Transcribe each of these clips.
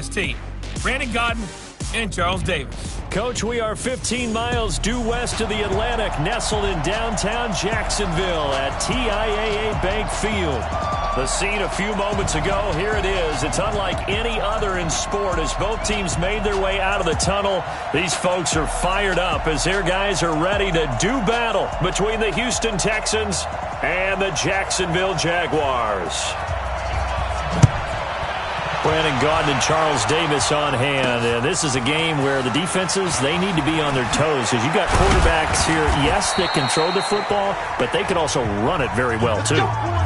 team. Brandon Godden and Charles Davis. Coach, we are 15 miles due west of the Atlantic, nestled in downtown Jacksonville at TIAA Bank Field. The scene a few moments ago, here it is. It's unlike any other in sport as both teams made their way out of the tunnel. These folks are fired up as their guys are ready to do battle between the Houston Texans and the Jacksonville Jaguars. Brandon Gaudin and Charles Davis on hand. And this is a game where the defenses, they need to be on their toes. Because you've got quarterbacks here, yes, they can throw the football, but they can also run it very well, too.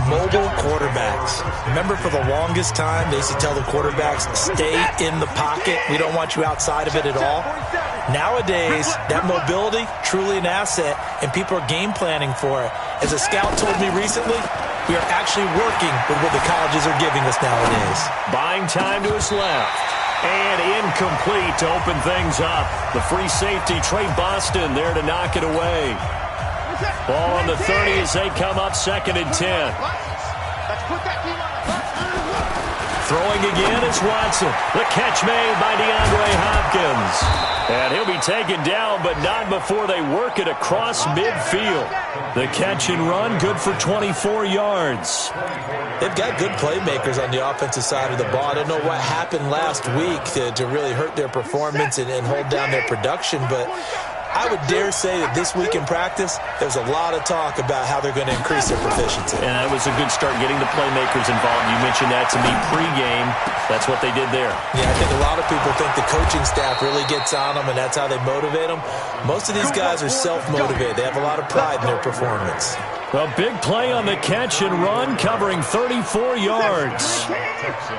Mobile quarterbacks. Remember, for the longest time, they used to tell the quarterbacks, stay in the pocket. We don't want you outside of it at all. Nowadays, that mobility, truly an asset, and people are game planning for it. As a scout told me recently, we are actually working with what the colleges are giving us nowadays. Buying time to his left. And incomplete to open things up. The free safety, Trey Boston, there to knock it away. Ball on the 30 as they come up 2nd and 10. Throwing again is Watson. The catch made by DeAndre Hopkins. And he'll be taken down, but not before they work it across midfield. The catch and run, good for 24 yards. They've got good playmakers on the offensive side of the ball. I don't know what happened last week to really hurt their performance and hold down their production, but I would dare say that this week in practice, there's a lot of talk about how they're going to increase their proficiency. And that was a good start, getting the playmakers involved. You mentioned that to me pregame. That's what they did there. Yeah, I think a lot of people think the coaching staff really gets on them, and that's how they motivate them. Most of these guys are self-motivated. They have a lot of pride in their performance. A big play on the catch and run, covering 34 yards.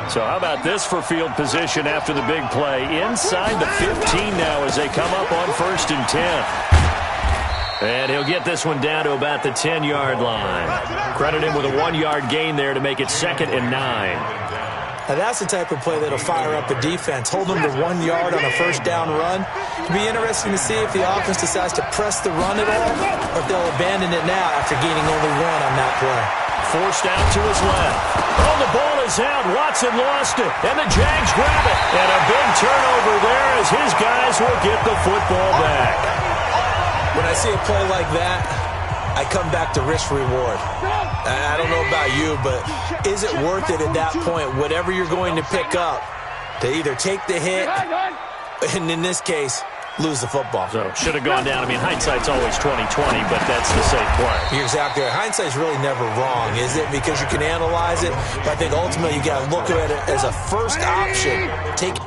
So how about this for field position after the big play? Inside the 15 now as they come up on 1st and 10. And he'll get this one down to about the 10-yard line. Credit him with a 1-yard gain there to make it 2nd and 9. Now that's the type of play that'll fire up a defense. Hold them to 1 yard on a first down run. It'll be interesting to see if the offense decides to press the run at all, or if they'll abandon it now after gaining only 1 on that play. Forced out to his left. Oh, the ball is out. Watson lost it, and the Jags grab it. And a big turnover there as his guys will get the football back. When I see a play like that, I come back to risk-reward. I don't know about you, but is it worth it at that point, whatever you're going to pick up, to either take the hit, and in this case, lose the football? So, should have gone down. I mean, hindsight's always 20/20, but that's the safe play. You're exactly right. Hindsight's really never wrong, is it? Because you can analyze it, but I think ultimately you got to look at it as a first option. Take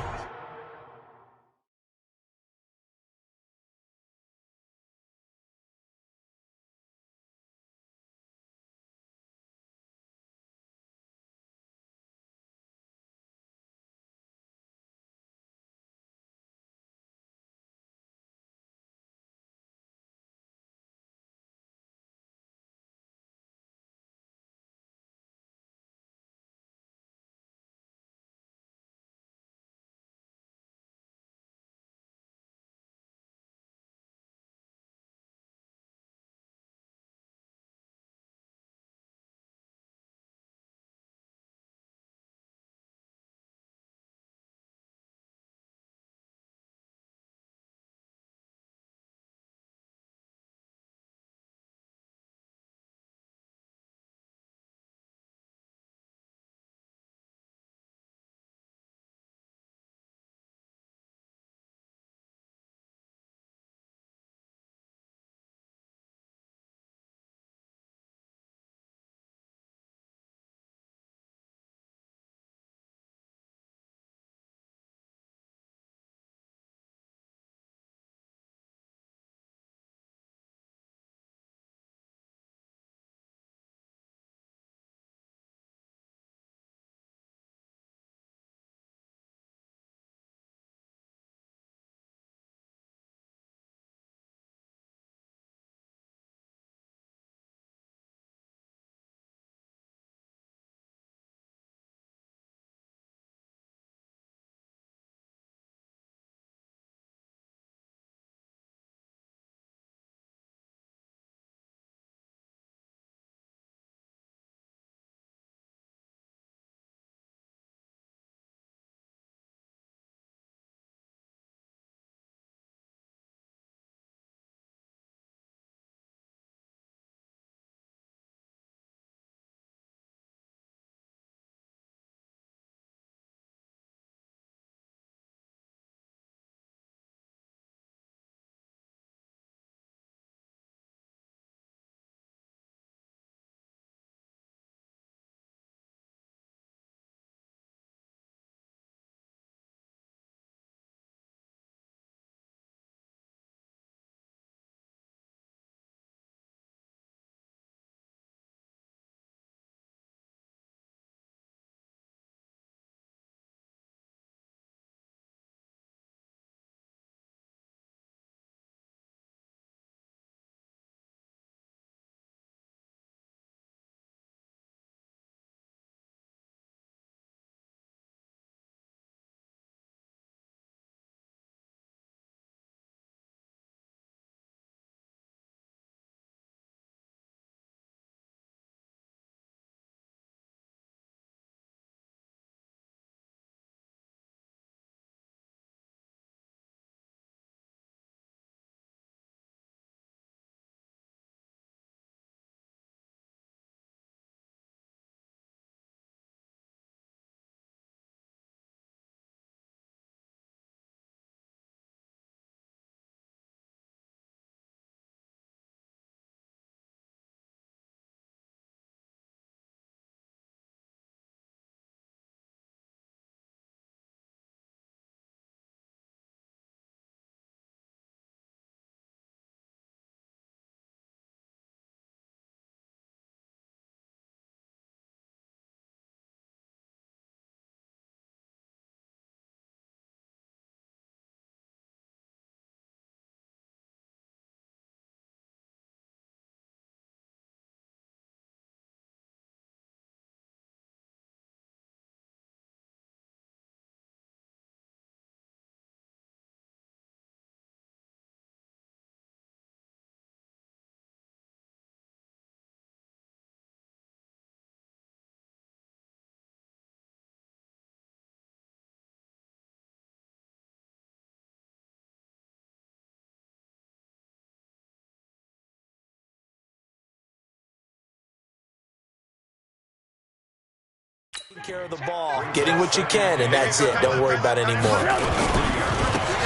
care of the ball, getting what you can, and that's it. Don't worry about it anymore.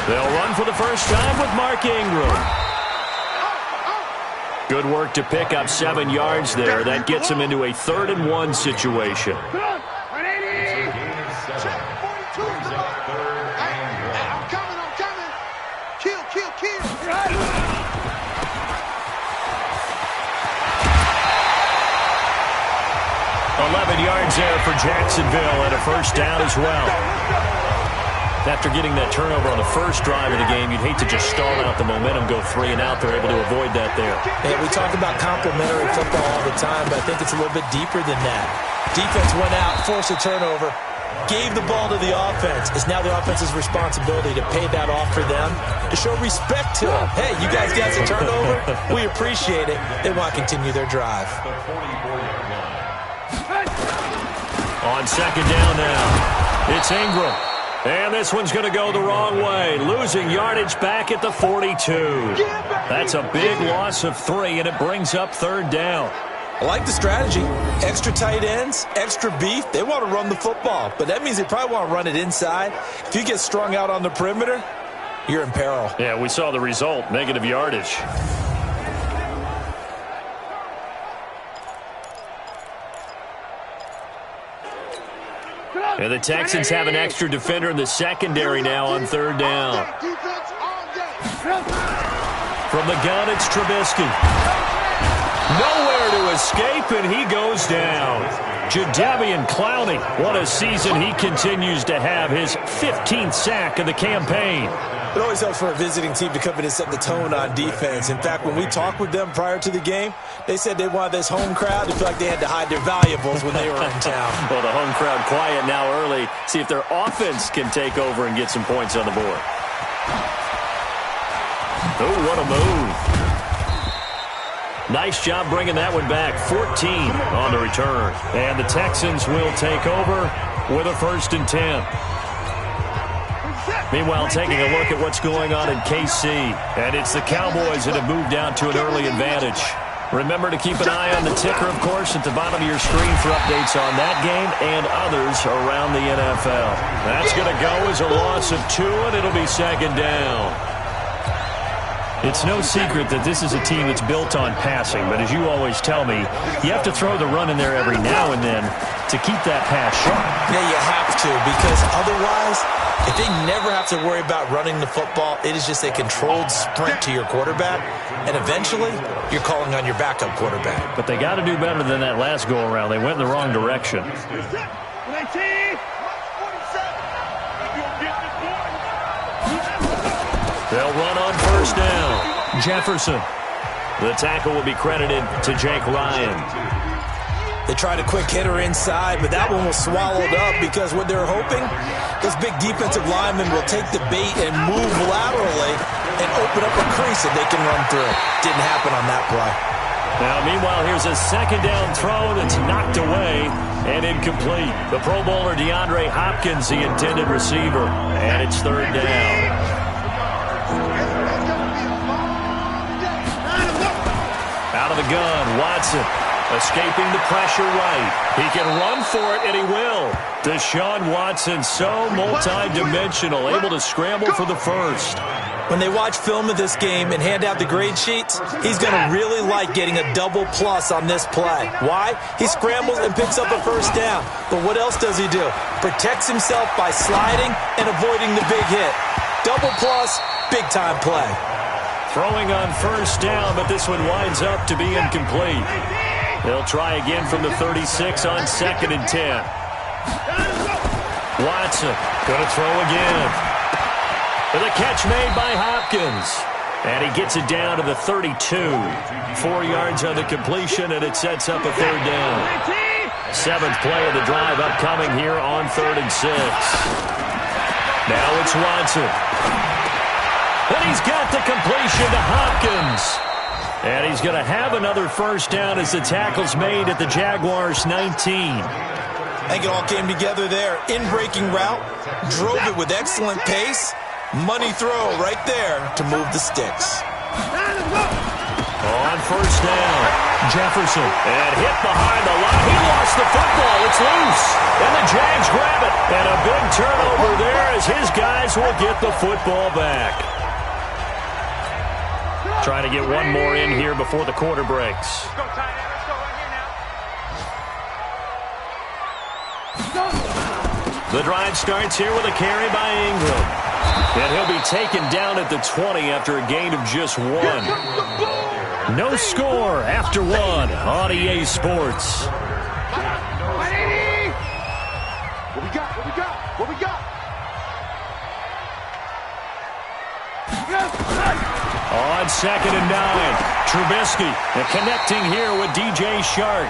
They'll run for the first time with Mark Ingram. Good work to pick up 7 yards there. That gets him into a 3rd-and-1 situation. Kill. 11 yards there for Jacksonville and a first down as well. After getting that turnover on the first drive of the game, you'd hate to just stall out the momentum, go 3 and out. They're able to avoid that there. Yeah, we talk about complementary football all the time, but I think it's a little bit deeper than that. Defense went out, forced a turnover, gave the ball to the offense. It's now the offense's responsibility to pay that off for them, to show respect to them. Hey, you guys got a turnover? We appreciate it. They want to continue their drive. On 2nd down now, it's Ingram. And this one's going to go the wrong way, losing yardage back at the 42. That's a big loss of 3, and it brings up 3rd down. I like the strategy. Extra tight ends, extra beef. They want to run the football, but that means they probably want to run it inside. If you get strung out on the perimeter, you're in peril. Yeah, we saw the result, negative yardage. And the Texans have an extra defender in the secondary now on 3rd down. From the gun, it's Trubisky. Nowhere to escape, and he goes down. Jadeveon Clowney, what a season he continues to have, his 15th sack of the campaign. It always helps for a visiting team to come in and set the tone on defense. In fact, when we talked with them prior to the game, they said they wanted this home crowd to feel like they had to hide their valuables when they were in town. Well, the home crowd quiet now early. See if their offense can take over and get some points on the board. Oh, what a move. Nice job bringing that one back. 14 on the return. And the Texans will take over with a 1st and 10. Meanwhile, taking a look at what's going on in KC. And it's the Cowboys that have moved down to an early advantage. Remember to keep an eye on the ticker, of course, at the bottom of your screen for updates on that game and others around the NFL. That's going to go as a loss of 2, and it'll be 2nd down. It's no secret that this is a team that's built on passing, but as you always tell me, you have to throw the run in there every now and then to keep that pass sharp. Yeah, you have to, because otherwise, if they never have to worry about running the football, it is just a controlled sprint to your quarterback, and eventually, you're calling on your backup quarterback. But they got to do better than that last go-around. They went in the wrong direction. They'll run on 1st down. Jefferson. The tackle will be credited to Jake Ryan. They tried a quick hitter inside, but that one was swallowed up because what they're hoping, this big defensive lineman will take the bait and move laterally and open up a crease that they can run through. Didn't happen on that play. Now, meanwhile, here's a 2nd down throw that's knocked away and incomplete. The Pro Bowler DeAndre Hopkins, the intended receiver, and it's 3rd down. Out of the gun, Watson. Escaping the pressure right. He can run for it, and he will. Deshaun Watson, so multi-dimensional, able to scramble for the 1st. When they watch film of this game and hand out the grade sheets, he's going to really like getting a double plus on this play. Why? He scrambles and picks up a 1st down. But what else does he do? Protects himself by sliding and avoiding the big hit. Double plus, big-time play. Throwing on 1st down, but this one winds up to be incomplete. They'll try again from the 36 on 2nd and 10. Watson going to throw again. And the catch made by Hopkins. And he gets it down to the 32. 4 yards on the completion, and it sets up a 3rd down. 7th play of the drive upcoming here on 3rd and 6. Now it's Watson. And he's got the completion to Hopkins. And he's going to have another 1st down as the tackle's made at the Jaguars' 19. I think it all came together there. In-breaking route, drove it with excellent pace. Money throw right there to move the sticks. On first down, Jefferson. And hit behind the line. He lost the football. It's loose. And the Jags grab it. And a big turnover there as his guys will get the football back. Trying to get one more in here before the quarter breaks. The drive starts here with a carry by Ingram. And he'll be taken down at the 20 after a gain of just 1. No score after 1 on EA Sports. What we got? What we got? What we got? On 2nd and 9, Trubisky connecting here with DJ Shark.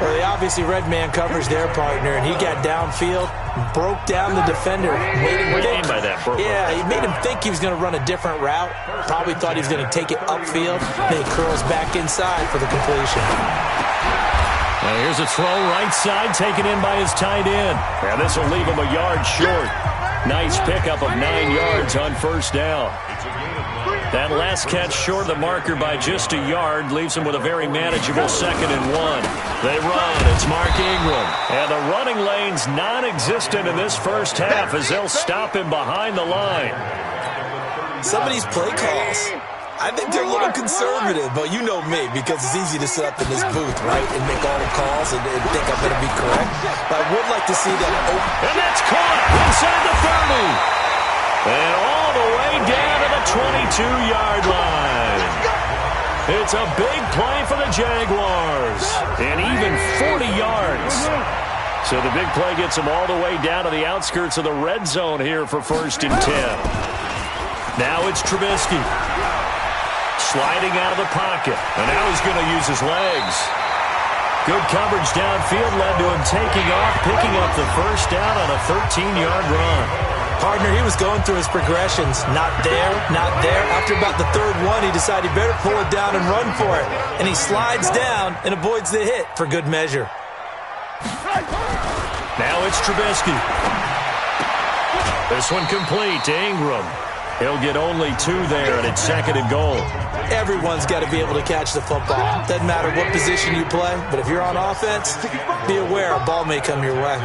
Well, they obviously red man covers their partner, and he got downfield, broke down the defender. Made him What do you mean by that? Yeah, he made him think he was going to run a different route. Probably thought he was going to take it upfield. Then he curls back inside for the completion. Well, here's a throw right side taken in by his tight end. And this will leave him a yard short. Nice pickup of 9 yards on first down. That last catch short of the marker by just a yard leaves him with a very manageable 2nd and 1. They run. It's Mark Ingram. And the running lane's non-existent in this first half as they'll stop him behind the line. Some of these play calls, I think they're a little conservative, but you know me, because it's easy to sit up in this booth, right, and make all the calls and think I'm going to be correct. But I would like to see that. And that's caught inside the 30. And all the way down to the 22-yard line. It's a big play for the Jaguars. And even 40 yards. So the big play gets them all the way down to the outskirts of the red zone here for 1st and 10. Now it's Trubisky. Sliding out of the pocket. And now he's going to use his legs. Good coverage downfield led to him taking off, picking up the first down on a 13-yard run. Partner, he was going through his progressions. Not there, not there. After about the 3rd one, he decided he better pull it down and run for it. And he slides down and avoids the hit for good measure. Now it's Trubisky. This one complete to Ingram. He'll get only 2 there, and it's 2nd and goal. Everyone's got to be able to catch the football. Doesn't matter what position you play, but if you're on offense, be aware a ball may come your way.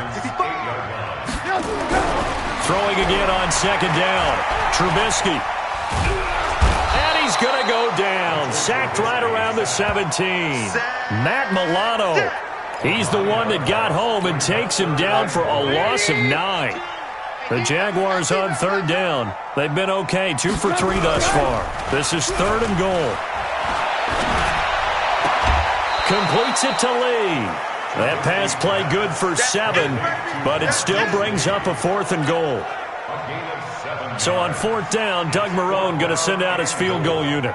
Throwing again on 2nd down. Trubisky. And he's going to go down. Sacked right around the 17. Matt Milano. He's the one that got home and takes him down for a loss of 9. The Jaguars on 3rd down. They've been okay. 2 for 3 thus far. This is 3rd and goal. Completes it to Lee. That pass play good for 7, but it still brings up a 4th and goal. So on 4th down, Doug Marrone going to send out his field goal unit.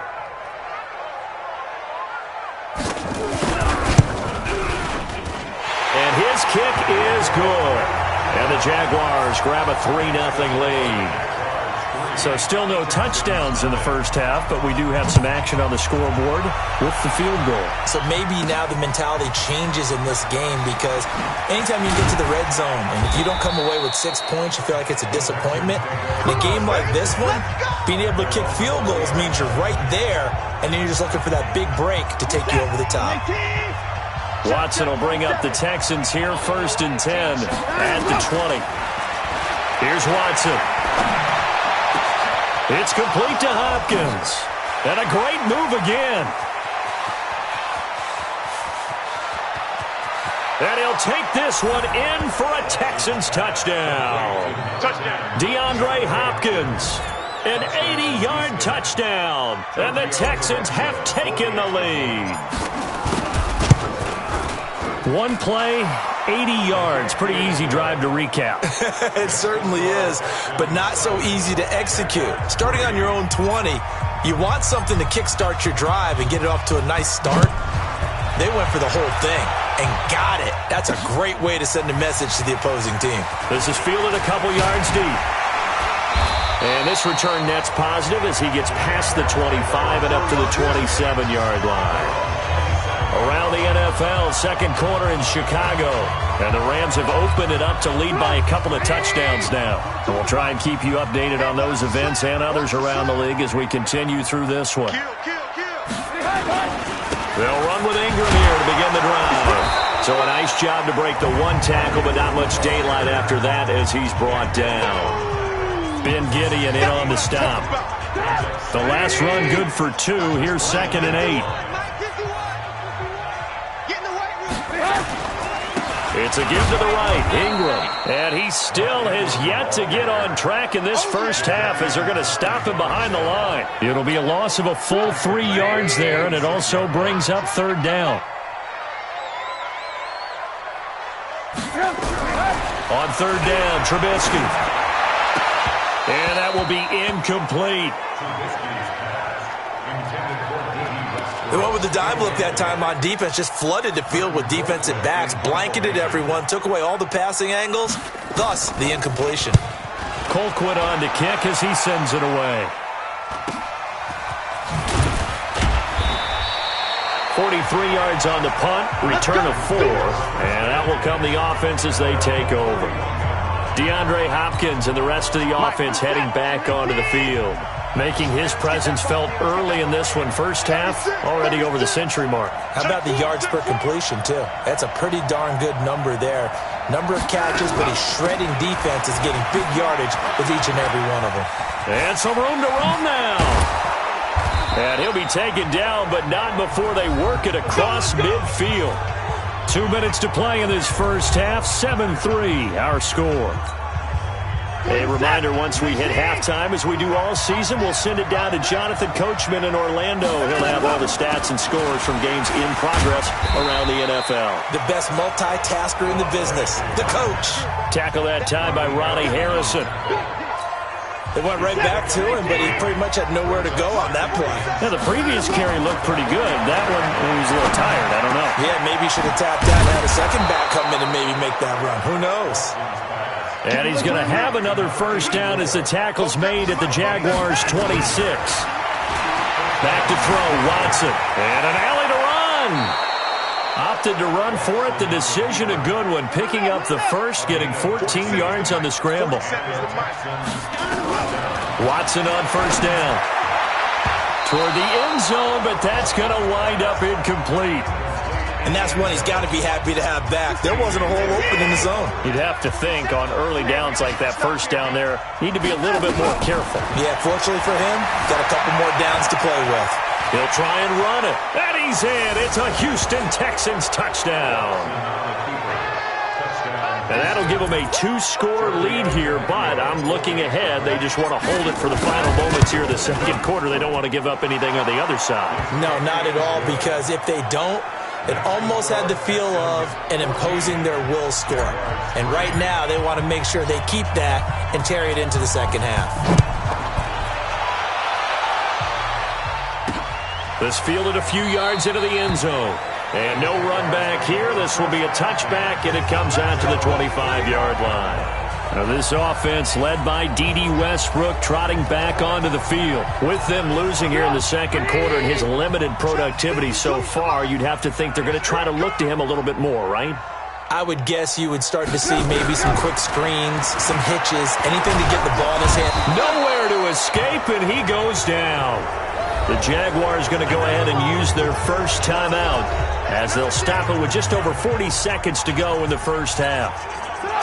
And his kick is good. And the Jaguars grab a 3-0 lead. So still no touchdowns in the first half, but we do have some action on the scoreboard with the field goal. So maybe now the mentality changes in this game, because anytime you get to the red zone and if you don't come away with 6 points, you feel like it's a disappointment. In a game like this one, being able to kick field goals means you're right there, and then you're just looking for that big break to take you over the top. Watson will bring up the Texans here, 1st and 10 at the 20. Here's Watson. It's complete to Hopkins. And a great move again. And he'll take this one in for a Texans touchdown. DeAndre Hopkins, an 80-yard touchdown. And the Texans have taken the lead. One play, 80 yards. Pretty easy drive to recap. It certainly is, but not so easy to execute. Starting on your own 20, you want something to kickstart your drive and get it off to a nice start. They went for the whole thing and got it. That's a great way to send a message to the opposing team. This is fielded a couple yards deep. And this return net's positive as he gets past the 25 and up to the 27-yard line. Around the NFL, second quarter in Chicago. And the Rams have opened it up to lead by a couple of touchdowns now. And we'll try and keep you updated on those events and others around the league as we continue through this one. They'll run with Ingram here to begin the drive. So a nice job to break the one tackle, but not much daylight after that as he's brought down. Ben Gideon in on the stop. The last run good for 2. Here's 2nd and 8. It's a give to the right, Ingram. And he still has yet to get on track in this first half as they're going to stop him behind the line. It'll be a loss of a full 3 yards there, and it also brings up 3rd down. On 3rd down, Trubisky. And that will be incomplete. They went with the dime look that time on defense, just flooded the field with defensive backs, blanketed everyone, took away all the passing angles, thus the incompletion. Colquitt on to kick as he sends it away. 43 yards on the punt, return of 4, and that will come the offense as they take over. DeAndre Hopkins and the rest of the offense heading back onto the field, making his presence felt early in this one. First half, already over the century mark. How about the yards per completion, too? That's a pretty darn good number there. Number of catches, but he's shredding defenses, getting big yardage with each and every one of them. And some room to roam now. And he'll be taken down, but not before they work it across midfield. 2 minutes to play in this first half. 7-3, our score. A reminder, once we hit halftime, as we do all season, we'll send it down to Jonathan Coachman in Orlando. He'll have all the stats and scores from games in progress around the NFL. The best multitasker in the business, the coach. Tackle that time by Ronnie Harrison. They went right back to him, but he pretty much had nowhere to go on that play. Yeah, the previous carry looked pretty good. That one, he was a little tired. I don't know. Yeah, maybe he should have tapped out and had a second back come in and maybe make that run. Who knows? And he's going to have another first down as the tackle's made at the Jaguars' 26. Back to throw, Watson. And an alley to run. Opted to run for it. The decision a good one. Picking up the first, getting 14 yards on the scramble. Watson on first down. Toward the end zone, but that's going to wind up incomplete. And that's one he's got to be happy to have back. There wasn't a hole open in the zone. You'd have to think on early downs like that first down there, need to be a little bit more careful. Yeah, fortunately for him, got a couple more downs to play with. He'll try and run it. And he's in. It's a Houston Texans touchdown. And that'll give them a 2-score lead here, but I'm looking ahead. They just want to hold it for the final moments here of the second quarter. They don't want to give up anything on the other side. No, not at all, because if they don't, it almost had the feel of an imposing their will score. And right now, they want to make sure they keep that and carry it into the second half. This fielded a few yards into the end zone. And no run back here. This will be a touchback, and it comes out to the 25-yard line. Now this offense led by D.D. Westbrook trotting back onto the field. With them losing here in the second quarter and his limited productivity so far, you'd have to think they're going to try to look to him a little bit more, right? I would guess you would start to see maybe some quick screens, some hitches, anything to get the ball in his hand. Nowhere to escape, and he goes down. The Jaguars going to go ahead and use their first timeout as they'll stop it with just over 40 seconds to go in the first half.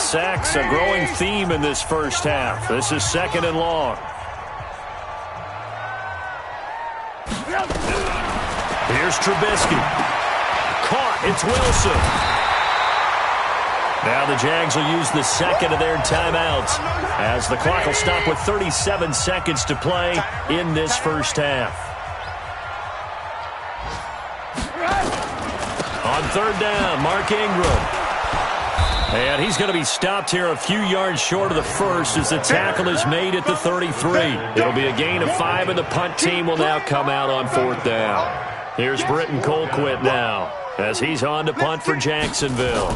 Sacks, a growing theme in this first half. This is 2nd and long. Here's Trubisky. Caught. It's Wilson. Now the Jags will use the second of their timeouts as the clock will stop with 37 seconds to play in this first half. On 3rd down, Mark Ingram. And he's going to be stopped here a few yards short of the first as the tackle is made at the 33. It'll be a gain of 5, and the punt team will now come out on 4th down. Here's Britton Colquitt now as he's on to punt for Jacksonville.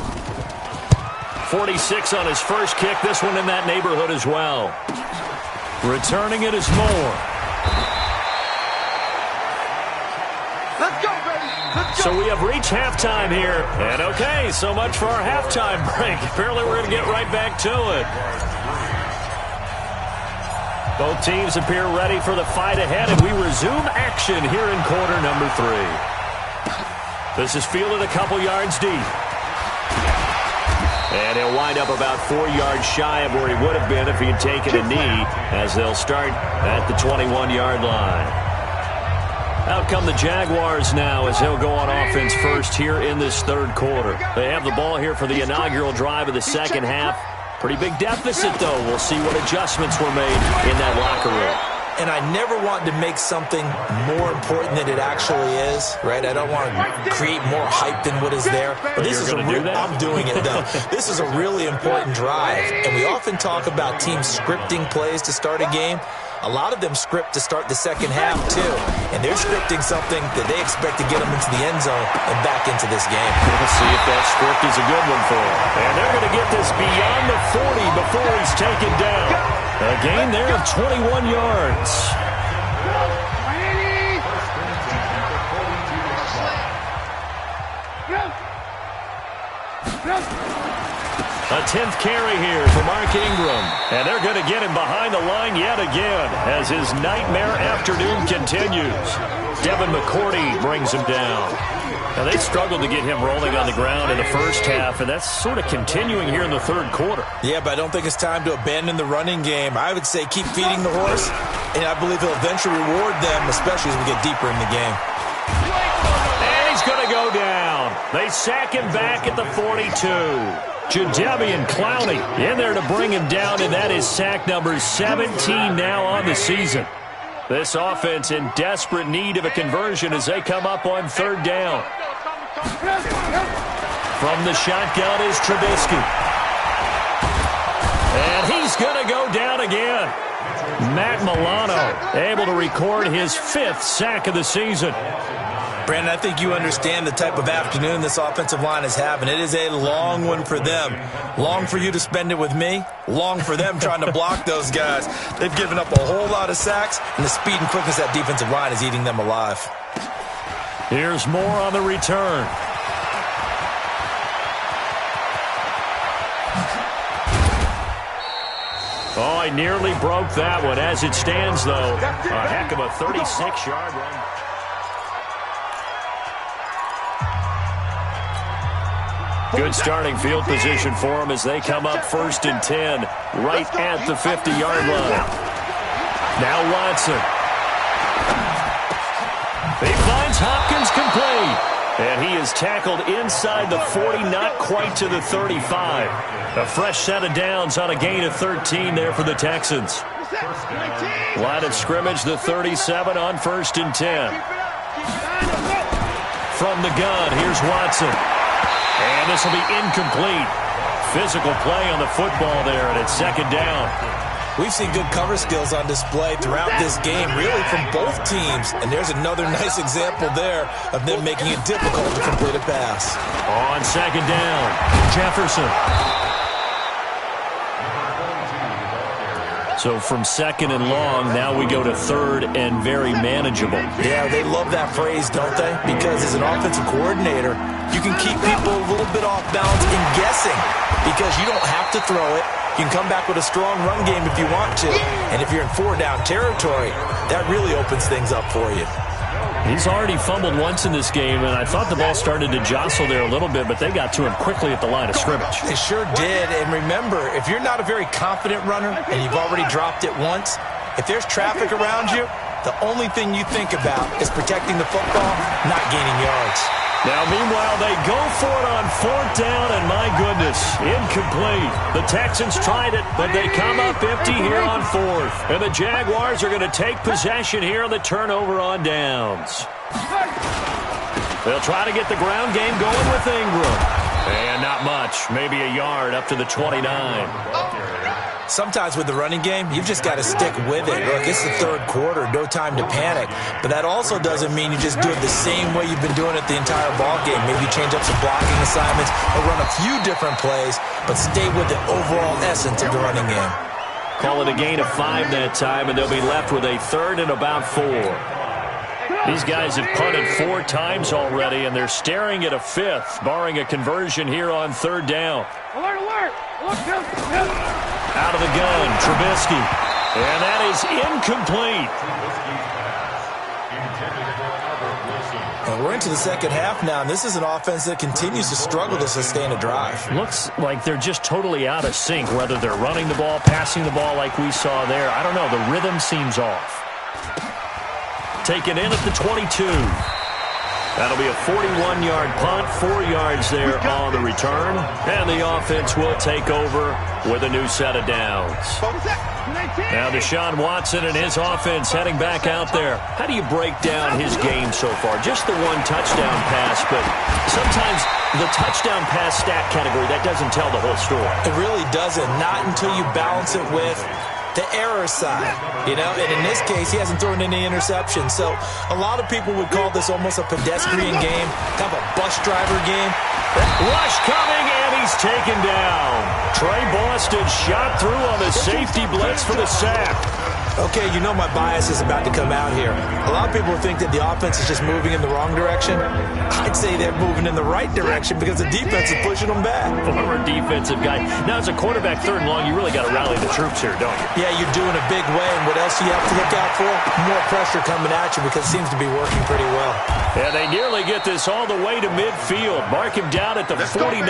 46 on his first kick. This one in that neighborhood as well. Returning it is Moore. Let's go, baby. Let's So we have reached halftime here. And okay, so much for our halftime break. Apparently we're going to get right back to it. Both teams appear ready for the fight ahead, and we resume action here in quarter number 3. This is fielded a couple yards deep. And he'll wind up about 4 yards shy of where he would have been if he had taken a knee, as they'll start at the 21-yard line. Out come the Jaguars now as they'll go on offense first here in this third quarter. They have the ball here for the inaugural drive of the second half. Pretty big deficit, though. We'll see what adjustments were made in that locker room. And I never want to make something more important than it actually is, right? I don't want to create more hype than what is there. But this is I'm doing it, though. This is a really important drive. And we often talk about teams scripting plays to start a game. A lot of them script to start the second half, too. And they're scripting something that they expect to get them into the end zone and back into this game. We'll see if that script is a good one for them. And they're going to get this beyond the 40 before he's taken down. A gain there of 21 yards. A 10th carry here for Mark Ingram. And they're going to get him behind the line yet again as his nightmare afternoon continues. Devin McCourty brings him down. Now, they struggled to get him rolling on the ground in the first half, and that's sort of continuing here in the third quarter. Yeah, but I don't think it's time to abandon the running game. I would say keep feeding the horse, and I believe he'll eventually reward them, especially as we get deeper in the game. And he's going to go down. They sack him back at the 42. Jadeveon Clowney in there to bring him down, and that is sack number 17 now on the season. This offense in desperate need of a conversion as they come up on third down. From the shotgun is Trubisky. And he's going to go down again. Matt Milano able to record his 5th sack of the season. Brandon, I think you understand the type of afternoon this offensive line is having. It is a long one for them. Long for you to spend it with me. Long for them trying to block those guys. They've given up a whole lot of sacks, and the speed and quickness of that defensive line is eating them alive. Here's more on the return. Oh, I nearly broke that one. As it stands, though, a heck of a 36-yard run. Good starting field position for them as they come up 1st and 10, right at the 50-yard line. Now Watson. He finds Hopkins complete. And he is tackled inside the 40, not quite to the 35. A fresh set of downs on a gain of 13 there for the Texans. Line of scrimmage, the 37 on 1st and 10. From the gun, here's Watson. And this will be incomplete. Physical play on the football there, and it's 2nd down. We've seen good cover skills on display throughout this game, really from both teams. And there's another nice example there of them making it difficult to complete a pass. On 2nd down, Jefferson. So from 2nd and long, now we go to 3rd and very manageable. Yeah, they love that phrase, don't they? Because as an offensive coordinator, you can keep people a little bit off balance and guessing because you don't have to throw it. You can come back with a strong run game if you want to. And if you're in 4-down territory, that really opens things up for you. He's already fumbled once in this game, and I thought the ball started to jostle there a little bit, but they got to him quickly at the line of scrimmage. They sure did. And remember, if you're not a very confident runner and you've already dropped it once, if there's traffic around you, the only thing you think about is protecting the football, not gaining yards. Now, meanwhile, they go for it on 4th down, and my goodness, incomplete. The Texans tried it, but they come up empty here on 4th. And the Jaguars are going to take possession here on the turnover on downs. They'll try to get the ground game going with Ingram. And not much, maybe a yard up to the 29. Sometimes with the running game, you've just got to stick with it. Look, it's the 3rd quarter, no time to panic. But that also doesn't mean you just do it the same way you've been doing it the entire ball game. Maybe change up some blocking assignments or run a few different plays, but stay with the overall essence of the running game. Call it a gain of 5 that time, and they'll be left with a 3rd and about 4. These guys have punted 4 times already, and they're staring at a 5th, barring a conversion here on 3rd down. Alert, alert! Out of the gun, Trubisky. And that is incomplete. And we're into the second half now, and this is an offense that continues to struggle to sustain a drive. Looks like they're just totally out of sync, whether they're running the ball, passing the ball like we saw there. I don't know. The rhythm seems off. Taken in at the 22. That'll be a 41-yard punt, 4 yards there on the return. And the offense will take over with a new set of downs. Now Deshaun Watson and his offense heading back out there. How do you break down his game so far? Just the 1 touchdown pass, but sometimes the touchdown pass stat category, that doesn't tell the whole story. It really doesn't. Not until you balance it with the error side, and in this case, he hasn't thrown any interceptions. So a lot of people would call this almost a pedestrian game, kind of a bus driver game. Rush coming, and he's taken down. Trey Boston shot through on the safety blitz for the sack. Okay, my bias is about to come out here. A lot of people think that the offense is just moving in the wrong direction. I'd say they're moving in the right direction because the defense is pushing them back. Former defensive guy. Now, as a quarterback 3rd and long, you really got to rally the troops here, don't you? Yeah, you're doing a big way, and what else do you have to look out for? More pressure coming at you because it seems to be working pretty well. Yeah, they nearly get this all the way to midfield. Mark him down at the 49.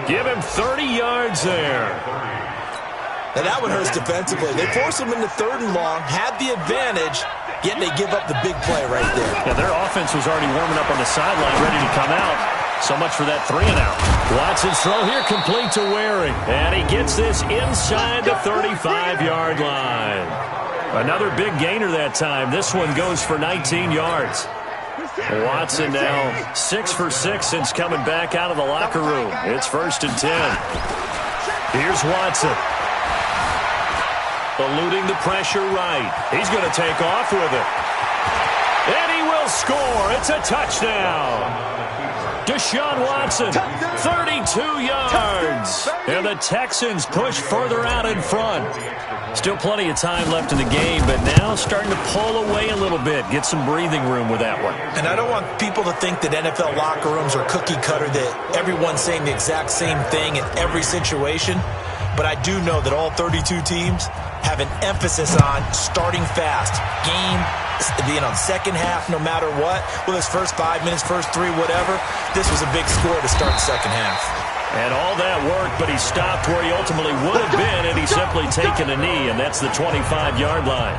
Give him 30 yards there. Now that one hurts defensively. They force them into 3rd and long, had the advantage, yet they give up the big play right there. Yeah, their offense was already warming up on the sideline, ready to come out. So much for that 3-and-out. Watson's throw here complete to Waring. And he gets this inside the 35-yard line. Another big gainer that time. This one goes for 19 yards. Watson now 6 for 6 since coming back out of the locker room. It's 1st and 10. Here's Watson. Eluding the pressure right. He's going to take off with it. And he will score. It's a touchdown. Deshaun Watson, 32 yards. And the Texans push further out in front. Still plenty of time left in the game, but now starting to pull away a little bit. Get some breathing room with that one. And I don't want people to think that NFL locker rooms are cookie cutter, that everyone's saying the exact same thing in every situation. But I do know that all 32 teams have an emphasis on starting fast. Game, second half, no matter what. Well, his first 5 minutes, first 3, whatever. This was a big score to start the second half. And all that worked, but he stopped where he ultimately would have been, and he's simply taken a knee, and that's the 25-yard line.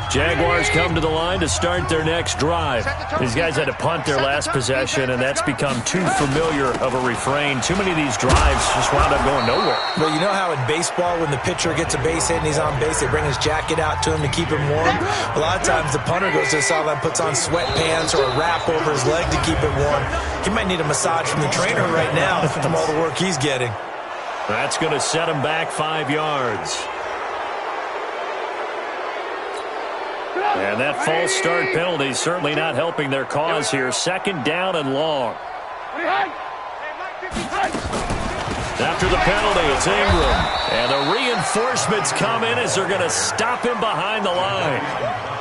Jaguars come to the line to start their next drive. These guys had to punt their last possession, and that's become too familiar of a refrain. Too many of these drives just wound up going nowhere. Well, you know how in baseball when the pitcher gets a base hit and he's on base, they bring his jacket out to him to keep him warm? A lot of times the punter goes to the sideline, puts on sweatpants or a wrap over his leg to keep it warm. He might need a massage from the trainer right now from all the work he's getting. That's going to set him back 5 yards. And that false start penalty certainly not helping their cause here. 2nd down and long. After the penalty, it's Ingram. And the reinforcements come in as they're going to stop him behind the line.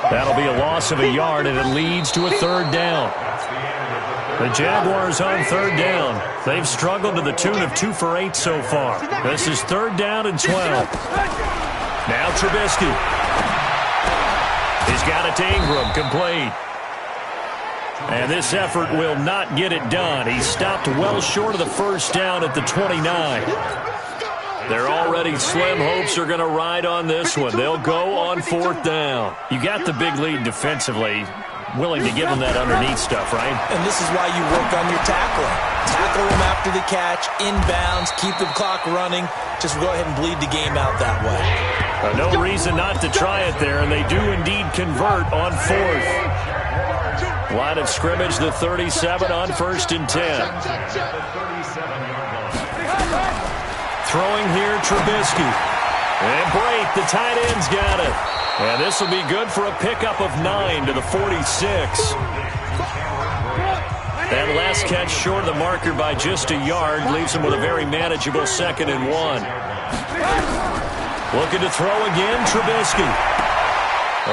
That'll be a loss of a yard, and it leads to a 3rd down. The Jaguars on 3rd down. They've struggled to the tune of 2 for 8 so far. This is 3rd down and 12. Now Trubisky. He's got it to Ingram, complete. And this effort will not get it done. He stopped well short of the first down at the 29. Their already slim hopes are going to ride on this one. They'll go on 4th down. You got the big lead defensively. Willing to give them that underneath stuff, right? And this is why you work on your tackling. Tackle them after the catch, inbounds, keep the clock running. Just go ahead and bleed the game out that way. No reason not to try it there, and they do indeed convert on 4th. Line of scrimmage, the 37 on 1st and 10. Throwing here, Trubisky. And Brate, the tight end's got it. And this will be good for a pickup of 9 to the 46. That last catch short of the marker by just a yard leaves him with a very manageable 2nd and 1. Looking to throw again, Trubisky.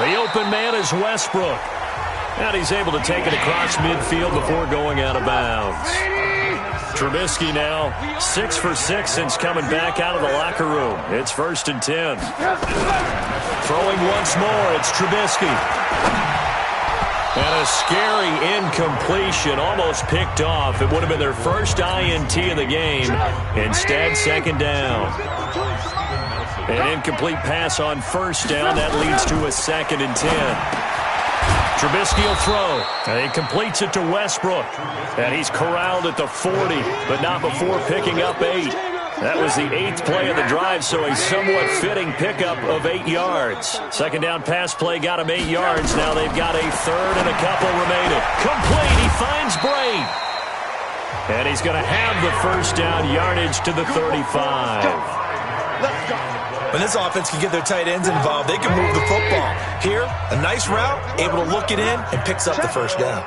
The open man is Westbrook. And he's able to take it across midfield before going out of bounds. Trubisky now 6 for 6 since coming back out of the locker room. It's 1st and 10. Throwing once more, it's Trubisky. And a scary incompletion, almost picked off. It would have been their first INT of the game. Instead, 2nd down. An incomplete pass on 1st down. That leads to a 2nd and 10. Trubisky will throw, and he completes it to Westbrook. And he's corralled at the 40, but not before picking up 8. That was the 8th play of the drive, so a somewhat fitting pickup of 8 yards. 2nd down pass play got him 8 yards. Now they've got a 3rd and a couple remaining. Complete, he finds Bray. And he's going to have the 1st down yardage to the 35. Let's go. When this offense can get their tight ends involved, they can move the football. Here, a nice route, able to look it in, and picks up the 1st down.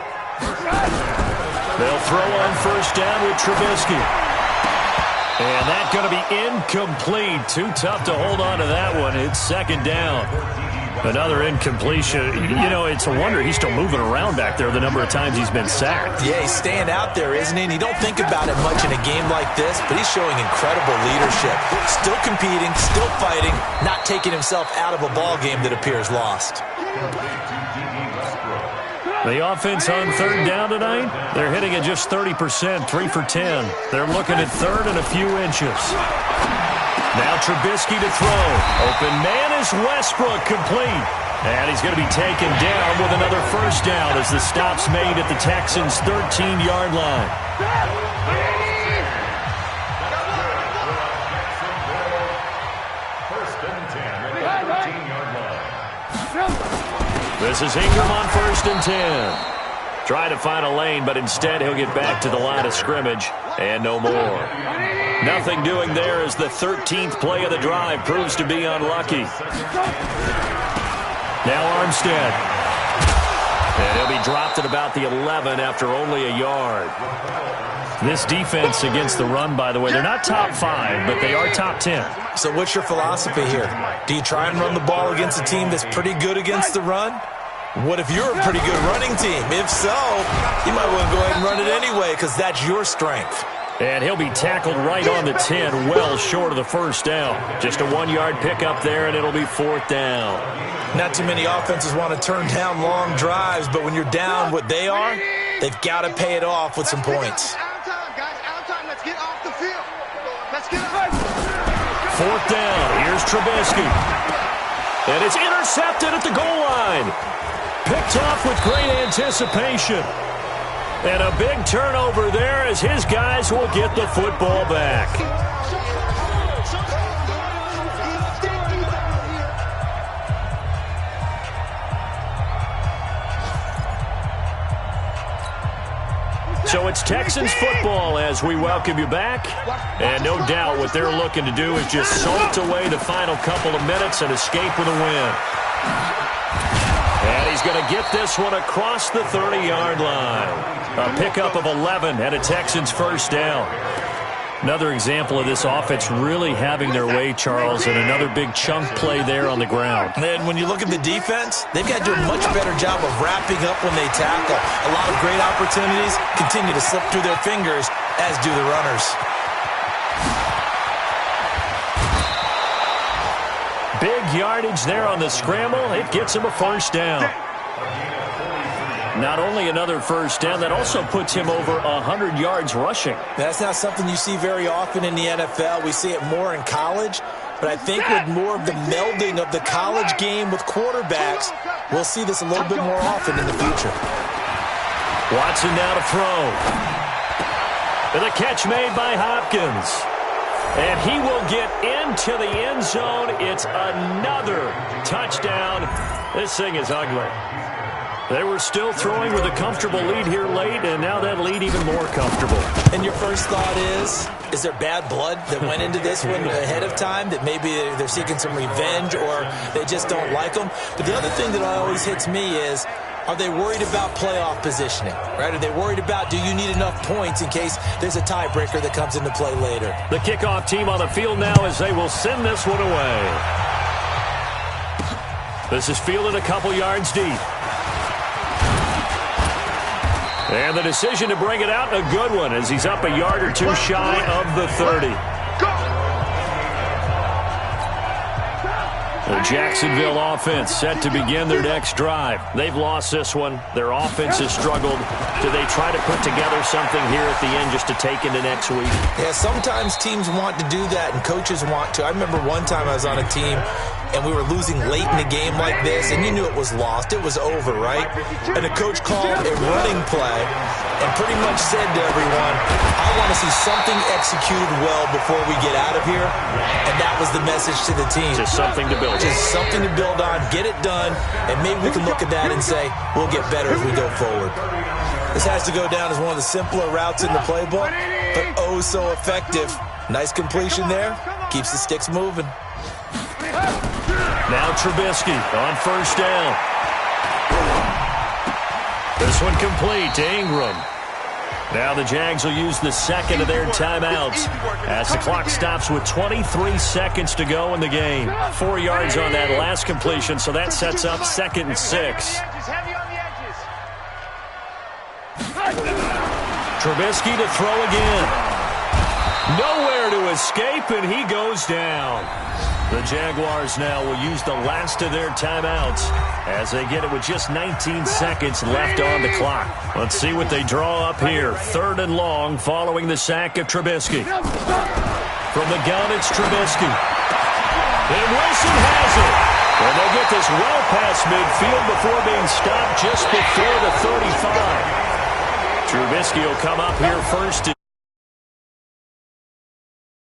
They'll throw on 1st down with Trubisky. And that's going to be incomplete. Too tough to hold on to that one. It's 2nd down. Another incompletion. You know, it's a wonder he's still moving around back there the number of times he's been sacked. Yeah, he's staying out there, isn't he? And you don't think about it much in a game like this, but he's showing incredible leadership. Still competing, still fighting, not taking himself out of a ball game that appears lost. The offense on 3rd down tonight, they're hitting at just 30%, 3 for 10. They're looking at 3rd and a few inches. Now Trubisky to throw. Open man is Westbrook, complete. And he's going to be taken down with another 1st down as the stop's made at the Texans' 13-yard line. This is Ingram on 1st and 10. Try to find a lane, but instead he'll get back to the line of scrimmage and no more. Nothing doing there as the 13th play of the drive proves to be unlucky. Now Armstead. And he'll be dropped at about the 11 after only a yard. This defense against the run, by the way, they're not top 5, but they are top 10. So what's your philosophy here? Do you try and run the ball against a team that's pretty good against the run? What if you're a pretty good running team? If so, you might want to go ahead and run it anyway because that's your strength. And he'll be tackled right on the 10, well short of the 1st down. Just a 1-yard pickup there, and it'll be 4th down. Not too many offenses want to turn down long drives, but when you're down what they are, they've got to pay it off with some points. Out of time, guys. Out of time. Let's get off the field. Let's get off. 4th down. Here's Trubisky. And it's intercepted at the goal line. Picked off with great anticipation. And a big turnover there as his guys will get the football back. So it's Texans football as we welcome you back. And no doubt what they're looking to do is just salt away the final couple of minutes and escape with a win. And he's going to get this one across the 30-yard line. A pickup of 11 and a Texans 1st down. Another example of this offense really having their way, Charles, and another big chunk play there on the ground. And when you look at the defense, they've got to do a much better job of wrapping up when they tackle. A lot of great opportunities continue to slip through their fingers, as do the runners. Big yardage there on the scramble. It gets him a 1st down. Not only another 1st down, that also puts him over 100 yards rushing. That's not something you see very often in the NFL. We see it more in college. But I think with more of the melding of the college game with quarterbacks, we'll see this a little bit more often in the future. Watson now to throw. And the catch made by Hopkins. And he will get into the end zone. It's another touchdown. This thing is ugly. They were still throwing with a comfortable lead here late, and now that lead even more comfortable. And your first thought is there bad blood that went into this one ahead of time, that maybe they're seeking some revenge or they just don't like them? But the other thing that always hits me is, are they worried about playoff positioning, right? Are they worried about, do you need enough points in case there's a tiebreaker that comes into play later? The kickoff team on the field now as they will send this one away. This is fielded a couple yards deep. And the decision to bring it out, a good one, as he's up a yard or two shy of the 30. The Jacksonville offense set to begin their next drive. They've lost this one. Their offense has struggled. Do they try to put together something here at the end just to take into next week? Yeah, sometimes teams want to do that and coaches want to. I remember one time I was on a team and we were losing late in the game like this, and you knew it was lost. It was over, right? And the coach called a running play and pretty much said to everyone, I want to see something executed well before we get out of here. And that was the message to the team. Just something to build on. Just something to build on, get it done, and maybe we can look at that and say, we'll get better as we go forward. This has to go down as one of the simpler routes in the playbook, but oh so effective. Nice completion there. Keeps the sticks moving. Now Trubisky on first down. This one complete to Ingram. Now the Jags will use the second of their timeouts as the clock stops with 23 seconds to go in the game. 4 yards on that last completion, so that sets up 2nd and 6. Trubisky to throw again. Nowhere to escape, and he goes down. The Jaguars now will use the last of their timeouts as they get it with just 19 seconds left on the clock. Let's see what they draw up here. 3rd and long following the sack of Trubisky. From the gun, it's Trubisky. And Wilson has it. And they'll get this well past midfield before being stopped just before the 35. Trubisky will come up here first.